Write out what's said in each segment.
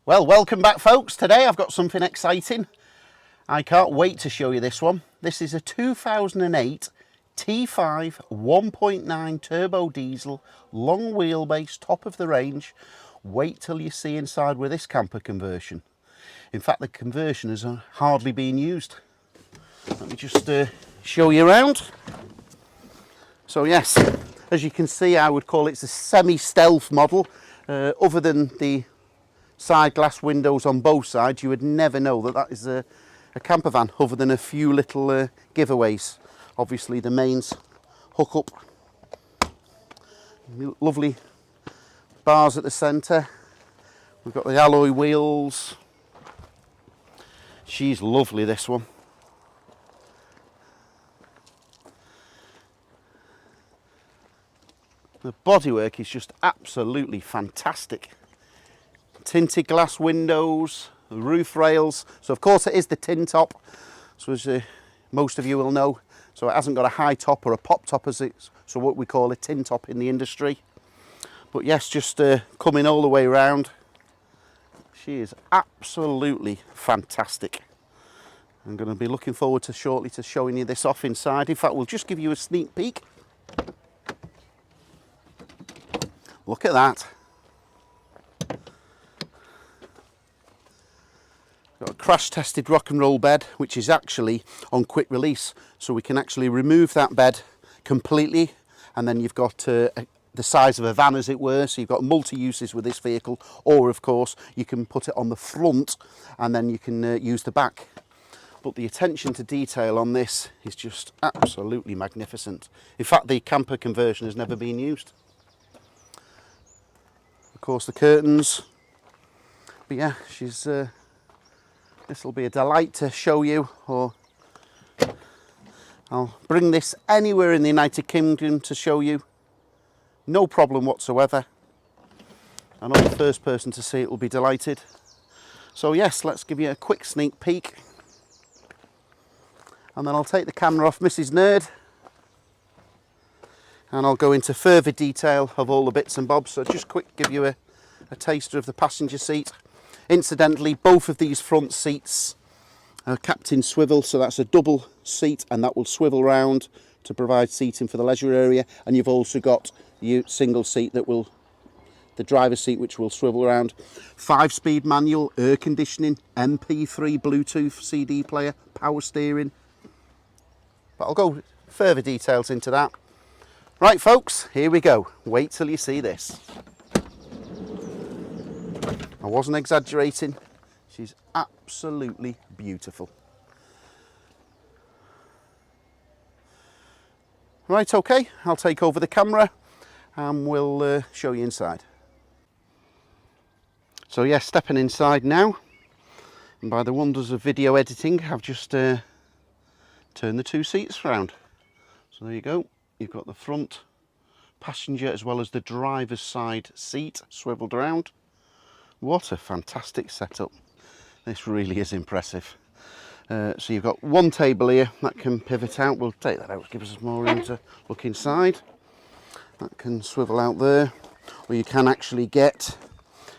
Well, welcome back folks. Today I've got something exciting. I can't wait to show you this one. This is a 2008 T5 1.9 turbo diesel, long wheelbase, top of the range. Wait till you see inside with this camper conversion. In fact, the conversion has hardly been used. Let me just show you around. So yes, as you can see, I would call it a semi-stealth model. Other than the side glass windows on both sides, you would never know that that is a camper van, other than a few little giveaways. Obviously the mains hook up, lovely bars at the centre. We've got the alloy wheels. She's lovely, this one. The bodywork is just absolutely fantastic. Tinted glass windows, roof rails. So of course it is the tin top, so as most of you will know. So it hasn't got a high top or a pop top, as it's so what we call a tin top in the industry. But yes, just coming all the way around. She is absolutely fantastic. I'm going to be looking forward to shortly to showing you this off inside. In fact, we'll just give you a sneak peek. Look at that. Got a crash tested rock and roll bed, which is actually on quick release, so we can actually remove that bed completely, and then you've got the size of a van, as it were. So you've got multi-uses with this vehicle, or of course you can put it on the front and then you can use the back. But the attention to detail on this is just absolutely magnificent. In fact, the camper conversion has never been used. Of course, the curtains. But yeah, she's this will be a delight to show you, or I'll bring this anywhere in the United Kingdom to show you. No problem whatsoever. I know the first person to see it will be delighted. So yes, let's give you a quick sneak peek. And then I'll take the camera off Mrs. Nerd and I'll go into further detail of all the bits and bobs. So just quick give you a taster of the passenger seat. Incidentally, both of these front seats are captain swivel, so that's a double seat and that will swivel round to provide seating for the leisure area. And you've also got the single seat that will, the driver's seat, which will swivel around. 5-speed manual, air conditioning, MP3, Bluetooth, CD player, power steering. But I'll go further details into that. Right folks, here we go. Wait till you see this. I wasn't exaggerating. She's absolutely beautiful. Right, okay, I'll take over the camera and we'll show you inside. So yes, stepping inside now. And by the wonders of video editing, I've just turned the two seats around. So there you go. You've got the front passenger as well as the driver's side seat swiveled around. What a fantastic setup. This really is impressive. So you've got one table here that can pivot out. We'll take that out, give us more room to look inside. That can swivel out there. Or you can actually get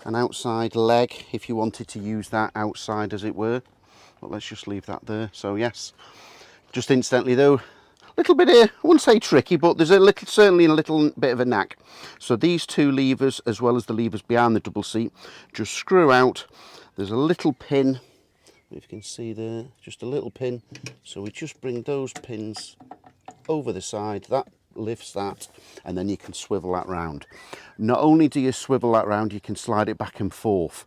an outside leg if you wanted to use that outside, as it were. But let's just leave that there. So yes, just instantly though, little bit here, I wouldn't say tricky, but there's certainly a little bit of a knack. So these two levers, as well as the levers behind the double seat, just screw out. There's a little pin, if you can see there, just a little pin. So we just bring those pins over the side, that lifts that, and then you can swivel that round. Not only do you swivel that round, you can slide it back and forth.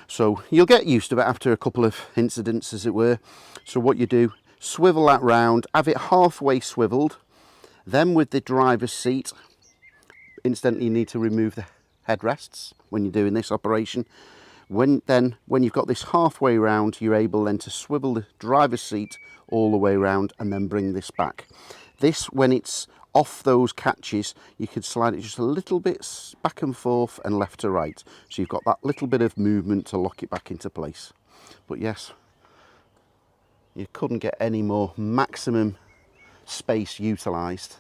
So you'll get used to it after a couple of incidents, as it were. So what you do, swivel that round, have it halfway swiveled, then with the driver's seat, instantly you need to remove the headrests when you're doing this operation. When you've got this halfway round, you're able then to swivel the driver's seat all the way around and then bring this back. This, when it's off those catches, you can slide it just a little bit back and forth and left to right. So you've got that little bit of movement to lock it back into place. But yes, you couldn't get any more maximum space utilised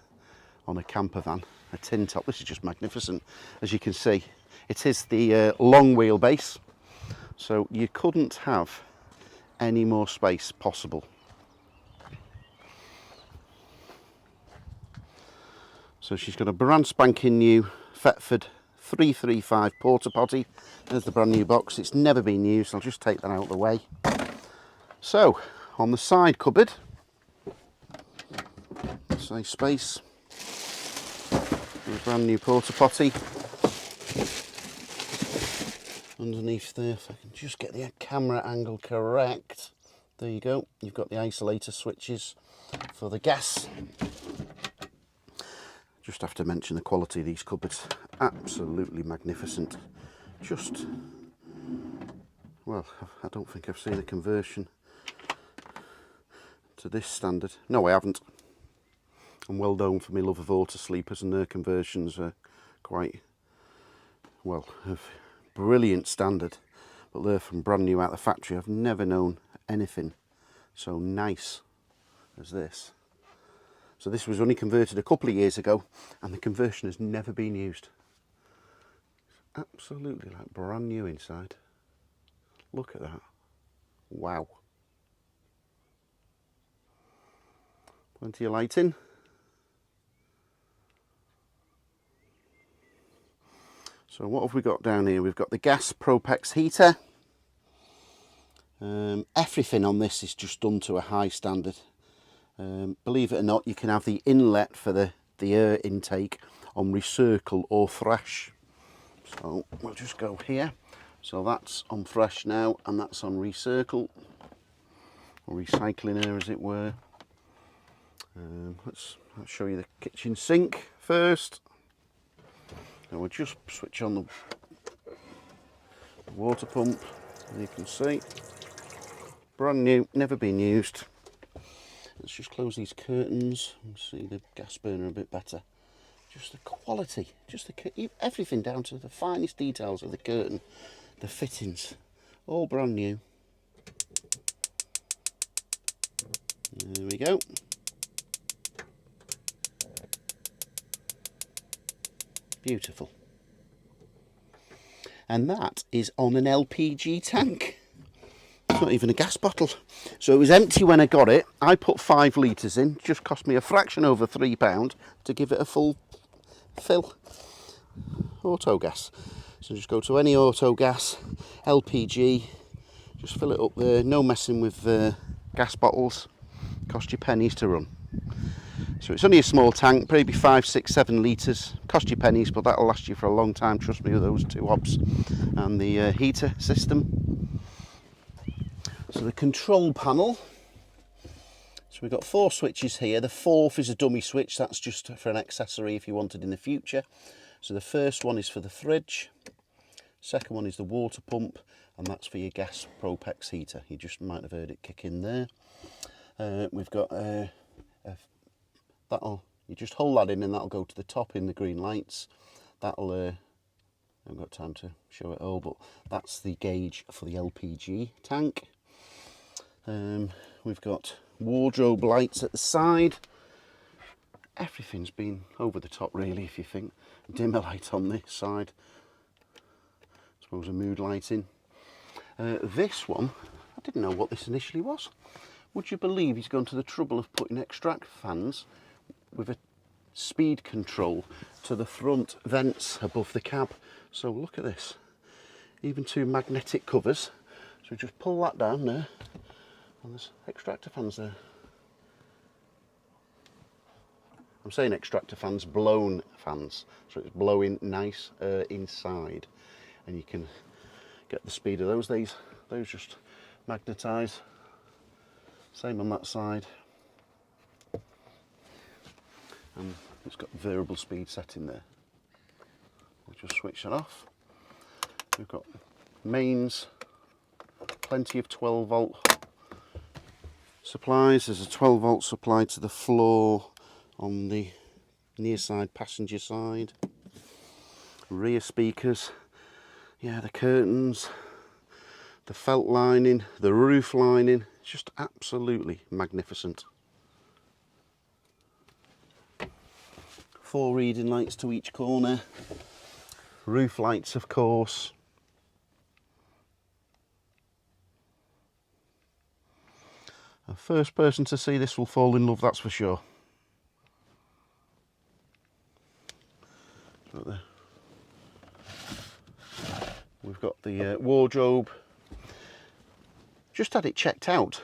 on a camper van, a tin top. This is just magnificent. As you can see, it is the long wheelbase. So you couldn't have any more space possible. So she's got a brand spanking new Thetford 335 porta potty. There's the brand new box. It's never been used. I'll just take that out of the way. So on the side cupboard, say space, a brand new porta potty. Underneath there, if I can just get the camera angle correct, there you go. You've got the isolator switches for the gas. Just have to mention the quality of these cupboards. Absolutely magnificent. Just, well, I don't think I've seen a conversion to this standard. No, I haven't. I'm well known for my love of auto sleepers, and their conversions are quite, well, of brilliant standard. But they're from brand new out of the factory. I've never known anything so nice as this. So this was only converted a couple of years ago, and the conversion has never been used. It's absolutely like brand new inside. Look at that. Wow. Plenty of lighting. So what have we got down here? We've got the gas Propex heater. Everything on this is just done to a high standard. Believe it or not, you can have the inlet for the air intake on recircle or thresh. So we'll just go here. So that's on thresh now, and that's on recircle, or recycling air as it were. Let's show you the kitchen sink first. And we'll just switch on the water pump, and you can see, brand new, never been used. Let's just close these curtains and see the gas burner a bit better. Just the quality, just everything down to the finest details of the curtain, the fittings, all brand new. There we go. Beautiful. And that is on an LPG tank. It's not even a gas bottle. So it was empty when I got it. I put 5 litres in. Just cost me a fraction over £3 to give it a full fill. Auto gas. So just go to any auto gas, LPG, just fill it up there. No messing with gas bottles. Cost you pennies to run. So it's only a small tank, maybe 5, 6, 7 litres. Cost you pennies, but that'll last you for a long time. Trust me with those 2 hobs and the heater system. So the control panel. So we've got 4 switches here. The 4th is a dummy switch. That's just for an accessory if you wanted in the future. So the first one is for the fridge. Second one is the water pump, and that's for your gas Propex heater. You just might have heard it kick in there. We've got that'll, you just hold that in and that'll go to the top in the green lights. That'll, I haven't got time to show it all, but that's the gauge for the LPG tank. We've got wardrobe lights at the side. Everything's been over the top really, if you think. Dimmer light on this side. I suppose a mood lighting. This one, I didn't know what this initially was. Would you believe he's gone to the trouble of putting extractor fans with a speed control to the front vents above the cab? So look at this, even 2 magnetic covers. So we just pull that down there, and there's extractor fans there. I'm saying extractor fans, blown fans, so it's blowing nice air inside, and you can get the speed of those. Those just magnetise. Same on that side. And it's got variable speed setting there. We'll just switch that off. We've got mains, plenty of 12 volt supplies. There's a 12 volt supply to the floor on the near side passenger side. Rear speakers, yeah, the curtains, the felt lining, the roof lining, just absolutely magnificent. 4 reading lights to each corner, roof lights of course. The first person to see this will fall in love, that's for sure. We've got the wardrobe. Just had it checked out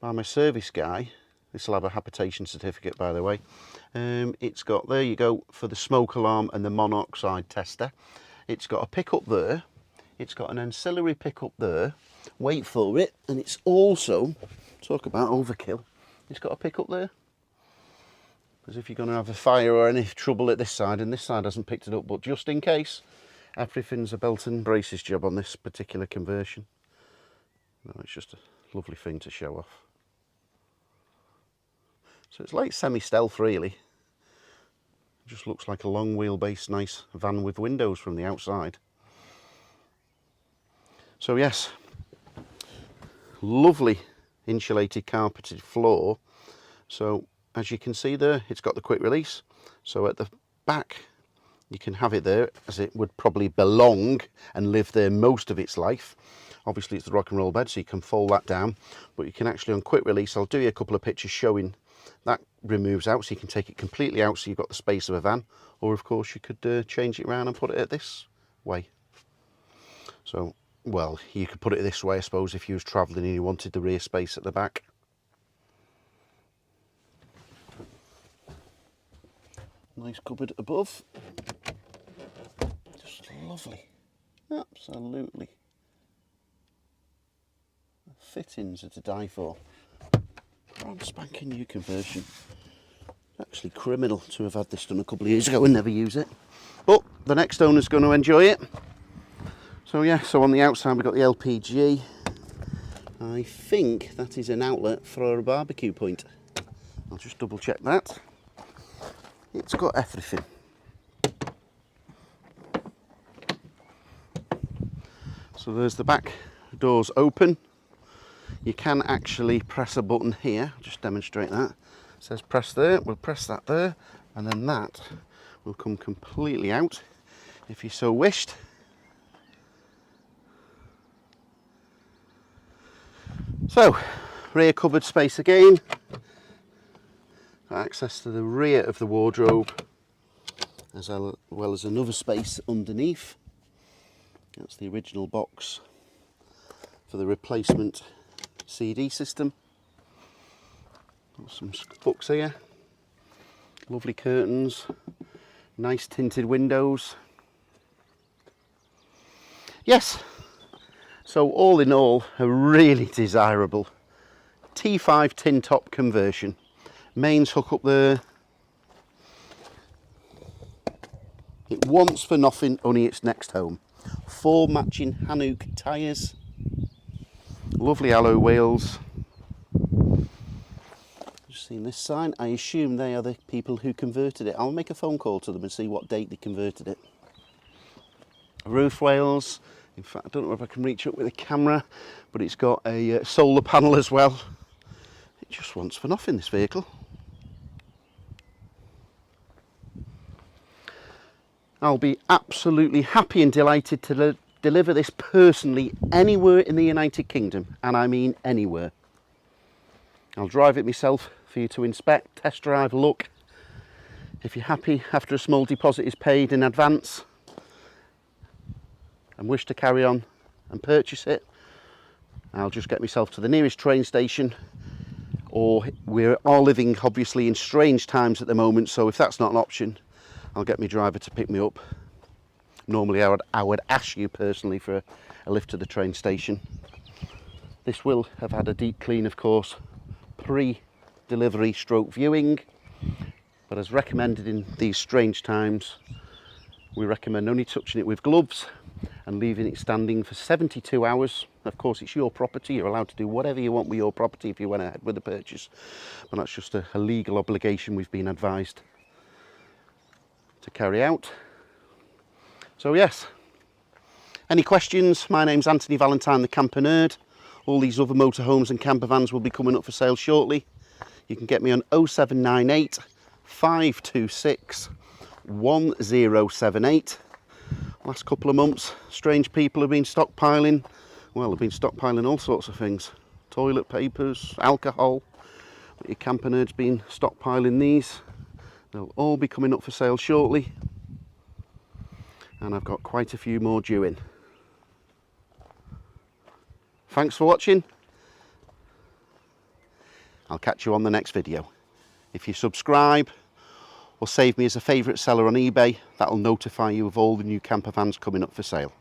by my service guy. This will have a habitation certificate, by the way. It's got, there you go, for the smoke alarm and the monoxide tester. It's got a pickup there. It's got an ancillary pickup there. Wait for it. And it's also, talk about overkill, it's got a pickup there. Because if you're going to have a fire or any trouble at this side, and this side hasn't picked it up, but just in case, everything's a belt and braces job on this particular conversion. No, it's just a lovely thing to show off. So it's like semi-stealth really. It just looks like a long wheelbase, nice van with windows from the outside. So yes, lovely insulated carpeted floor. So as you can see there, it's got the quick release. So at the back, you can have it there as it would probably belong and live there most of its life. Obviously it's the rock and roll bed, so you can fold that down, but you can actually on quick release, I'll do you a couple of pictures showing that removes out, so you can take it completely out so you've got the space of a van, or of course you could change it around and put it this way. So, well, you could put it this way I suppose if you was travelling and you wanted the rear space at the back. Nice cupboard above, just lovely, absolutely. Fittings are to die for. Brand spanking new conversion. Actually criminal to have had this done a couple of years ago and never use it. But the next owner's going to enjoy it. So yeah, so on the outside we've got the LPG. I think that is an outlet for a barbecue point. I'll just double check that. It's got everything. So there's the back doors open. You can actually press a button here, I'll just demonstrate that. It says press there, we'll press that there, and then that will come completely out if you so wished. So, rear cupboard space again. Got access to the rear of the wardrobe, as well as another space underneath. That's the original box for the replacement CD system. Got some books here, lovely curtains, nice tinted windows. Yes, so all in all, a really desirable T5 tin top conversion. Mains hook up there. It wants for nothing, only its next home. 4 matching Hanook tyres. Lovely alloy wheels. Just seen this sign. I assume they are the people who converted it. I'll make a phone call to them and see what date they converted it. Roof rails. In fact, I don't know if I can reach up with a camera, but it's got a solar panel as well. It just wants for nothing, this vehicle. I'll be absolutely happy and delighted to deliver this personally anywhere in the United Kingdom, and I mean anywhere. I'll drive it myself for you to inspect, test drive, look. If you're happy after a small deposit is paid in advance and wish to carry on and purchase it, I'll just get myself to the nearest train station, or we are living obviously in strange times at the moment, so if that's not an option, I'll get my driver to pick me up. Normally I would ask you personally for a lift to the train station. This will have had a deep clean, of course, pre-delivery stroke viewing, but as recommended in these strange times, we recommend only touching it with gloves and leaving it standing for 72 hours. Of course, it's your property. You're allowed to do whatever you want with your property if you went ahead with the purchase, but that's just a legal obligation we've been advised to carry out. So yes, any questions? My name's Anthony Valentine, the Camper Nerd. All these other motorhomes and camper vans will be coming up for sale shortly. You can get me on 0798 526 1078. Last couple of months, strange people have been stockpiling. Well, they've been stockpiling all sorts of things. toilet papers, alcohol. Your camper nerd's been stockpiling these. They'll all be coming up for sale shortly. And I've got quite a few more due in. Thanks for watching. I'll catch you on the next video. If you subscribe or save me as a favourite seller on eBay, that'll notify you of all the new camper vans coming up for sale.